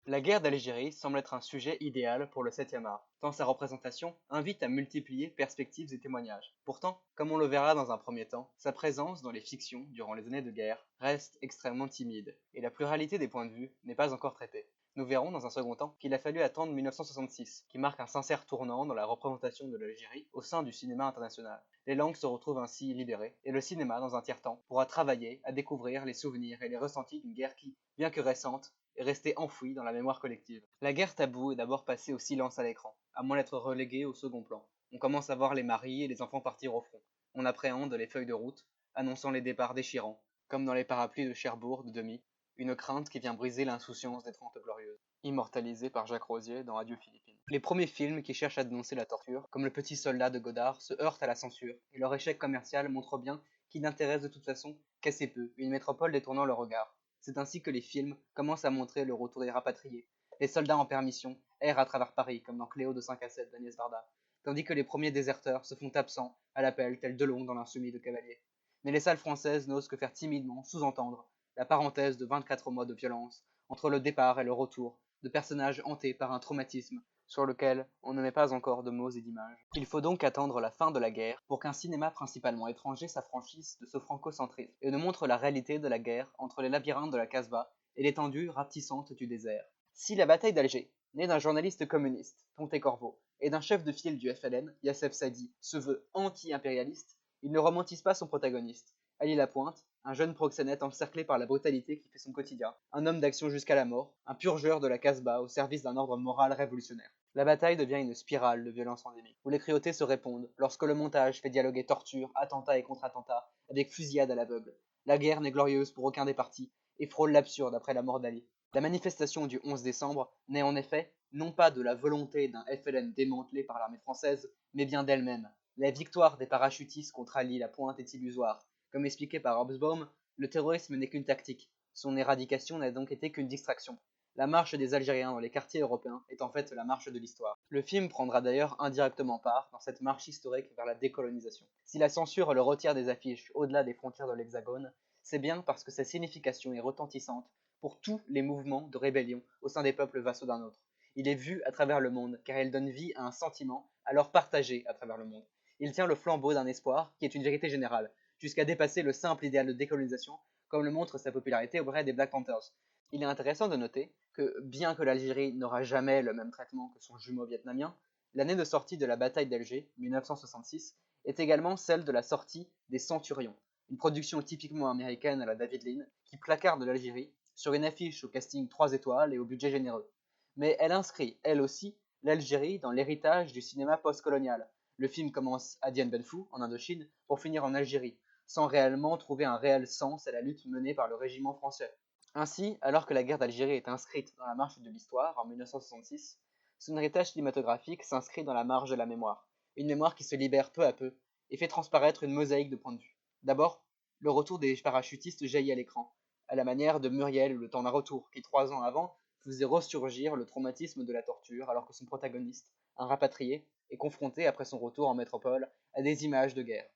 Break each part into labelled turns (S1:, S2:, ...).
S1: La guerre d'Algérie semble être un sujet idéal pour le 7e art, tant sa représentation invite à multiplier perspectives et témoignages. Pourtant, comme on le verra dans un premier temps, sa présence dans les fictions durant les années de guerre reste extrêmement timide, et la pluralité des points de vue n'est pas encore traitée. Nous verrons dans un second temps qu'il a fallu attendre 1966, qui marque un sincère tournant dans la représentation de l'Algérie au sein du cinéma international. Les langues se retrouvent ainsi libérées, et le cinéma, dans un tiers-temps, pourra travailler à découvrir les souvenirs et les ressentis d'une guerre qui, bien que récente, est restée enfouie dans la mémoire collective. La guerre taboue est d'abord passée au silence à l'écran, à moins d'être reléguée au second plan. On commence à voir les maris et les enfants partir au front. On appréhende les feuilles de route, annonçant les départs déchirants, comme dans les parapluies de Cherbourg de Demy, une crainte qui vient briser l'insouciance des Trente Glorieuses, immortalisée par Jacques Rosier dans Adieu Philippines. Les premiers films qui cherchent à dénoncer la torture, comme Le Petit Soldat de Godard, se heurtent à la censure, et leur échec commercial montre bien qu'ils n'intéressent de toute façon qu'assez peu une métropole détournant le regard. C'est ainsi que les films commencent à montrer le retour des rapatriés. Les soldats en permission errent à travers Paris, comme dans Cléo de 5 à 7 d'Agnès Varda, tandis que les premiers déserteurs se font absents à l'appel, tel Delon dans l'Insoumis de Cavalier. Mais les salles françaises n'osent que faire timidement sous-entendre la parenthèse de 24 mois de violence entre le départ et le retour de personnages hantés par un traumatisme sur lequel on ne met pas encore de mots et d'images. Il faut donc attendre la fin de la guerre pour qu'un cinéma principalement étranger s'affranchisse de ce franco-centrisme et nous montre la réalité de la guerre entre les labyrinthes de la Casbah et l'étendue rapetissante du désert. Si la bataille d'Alger, née d'un journaliste communiste, Ponté Corvo, et d'un chef de file du FLN, Yassef Sadi, se veut anti-impérialiste, il ne romantise pas son protagoniste, Ali Lapointe, un jeune proxénète encerclé par la brutalité qui fait son quotidien, un homme d'action jusqu'à la mort, un purgeur de la Casbah au service d'un ordre moral révolutionnaire. La bataille devient une spirale de violence endémique, où les cruautés se répondent lorsque le montage fait dialoguer torture, attentat et contre-attentat, avec fusillade à l'aveugle. La guerre n'est glorieuse pour aucun des partis, et frôle l'absurde après la mort d'Ali. La manifestation du 11 décembre n'est en effet non pas de la volonté d'un FLN démantelé par l'armée française, mais bien d'elle-même. La victoire des parachutistes contre Ali Lapointe est illusoire. Comme expliqué par Hobsbawm, le terrorisme n'est qu'une tactique. Son éradication n'a donc été qu'une distraction. La marche des Algériens dans les quartiers européens est en fait la marche de l'histoire. Le film prendra d'ailleurs indirectement part dans cette marche historique vers la décolonisation. Si la censure le retire des affiches au-delà des frontières de l'Hexagone, c'est bien parce que sa signification est retentissante pour tous les mouvements de rébellion au sein des peuples vassaux d'un autre. Il est vu à travers le monde car il donne vie à un sentiment alors partagé à travers le monde. Il tient le flambeau d'un espoir qui est une vérité générale, jusqu'à dépasser le simple idéal de décolonisation, comme le montre sa popularité auprès des Black Panthers. Il est intéressant de noter que, bien que l'Algérie n'aura jamais le même traitement que son jumeau vietnamien, l'année de sortie de la bataille d'Alger, 1966, est également celle de la sortie des Centurions, une production typiquement américaine à la David Lean, qui placarde l'Algérie sur une affiche au casting 3 étoiles et au budget généreux. Mais elle inscrit, elle aussi, l'Algérie dans l'héritage du cinéma postcolonial. Le film commence à Dien Bien Phu, en Indochine, pour finir en Algérie, sans réellement trouver un réel sens à la lutte menée par le régiment français. Ainsi, alors que la guerre d'Algérie est inscrite dans la marche de l'histoire en 1966, son héritage cinématographique s'inscrit dans la marge de la mémoire, une mémoire qui se libère peu à peu et fait transparaître une mosaïque de points de vue. D'abord, le retour des parachutistes jaillit à l'écran, à la manière de Muriel ou Le Temps d'un retour, qui 3 ans avant faisait ressurgir le traumatisme de la torture alors que son protagoniste, un rapatrié, est confronté après son retour en métropole à des images de guerre.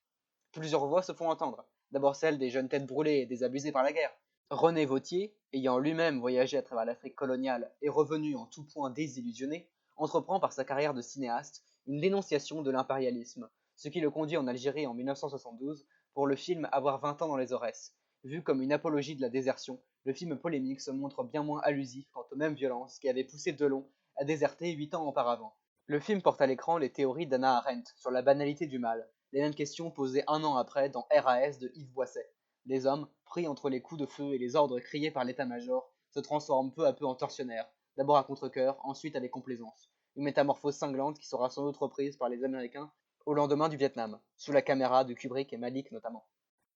S1: Plusieurs voix se font entendre, d'abord celle des jeunes têtes brûlées et désabusées par la guerre. René Vauthier, ayant lui-même voyagé à travers l'Afrique coloniale et revenu en tout point désillusionné, entreprend par sa carrière de cinéaste une dénonciation de l'impérialisme, ce qui le conduit en Algérie en 1972 pour le film Avoir 20 ans dans les Aurès. Vu comme une apologie de la désertion, le film polémique se montre bien moins allusif quant aux mêmes violences qui avaient poussé Delon à déserter 8 ans auparavant. Le film porte à l'écran les théories d'Hannah Arendt sur la banalité du mal, les mêmes questions posées un an après dans RAS de Yves Boisset. Les hommes, pris entre les coups de feu et les ordres criés par l'état-major, se transforment peu à peu en tortionnaires, d'abord à contre-cœur, ensuite avec complaisance. Une métamorphose cinglante qui sera sans doute reprise par les Américains au lendemain du Vietnam, sous la caméra de Kubrick et Malik notamment.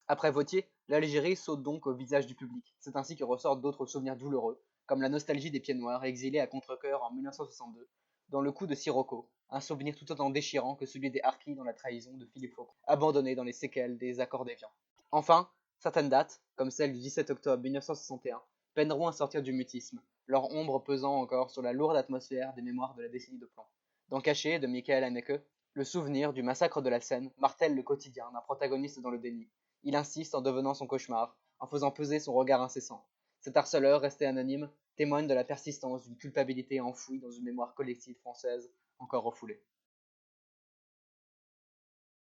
S1: Après Vautier, l'Algérie saute donc au visage du public. C'est ainsi que ressortent d'autres souvenirs douloureux, comme la nostalgie des Pieds Noirs exilés à contre-cœur en 1962, dans le coup de Sirocco, un souvenir tout autant déchirant que celui des Harkis dans la trahison de Philippe Faucon, abandonné dans les séquelles des accords d'Évian. Enfin, certaines dates, comme celle du 17 octobre 1961, peineront à sortir du mutisme, leur ombre pesant encore sur la lourde atmosphère des mémoires de la décennie de plomb. Dans Caché de Michael Haneke, le souvenir du massacre de la Seine martèle le quotidien d'un protagoniste dans le déni. Il insiste en devenant son cauchemar, en faisant peser son regard incessant. Cet harceleur resté anonyme témoigne de la persistance d'une culpabilité enfouie dans une mémoire collective française encore refoulée.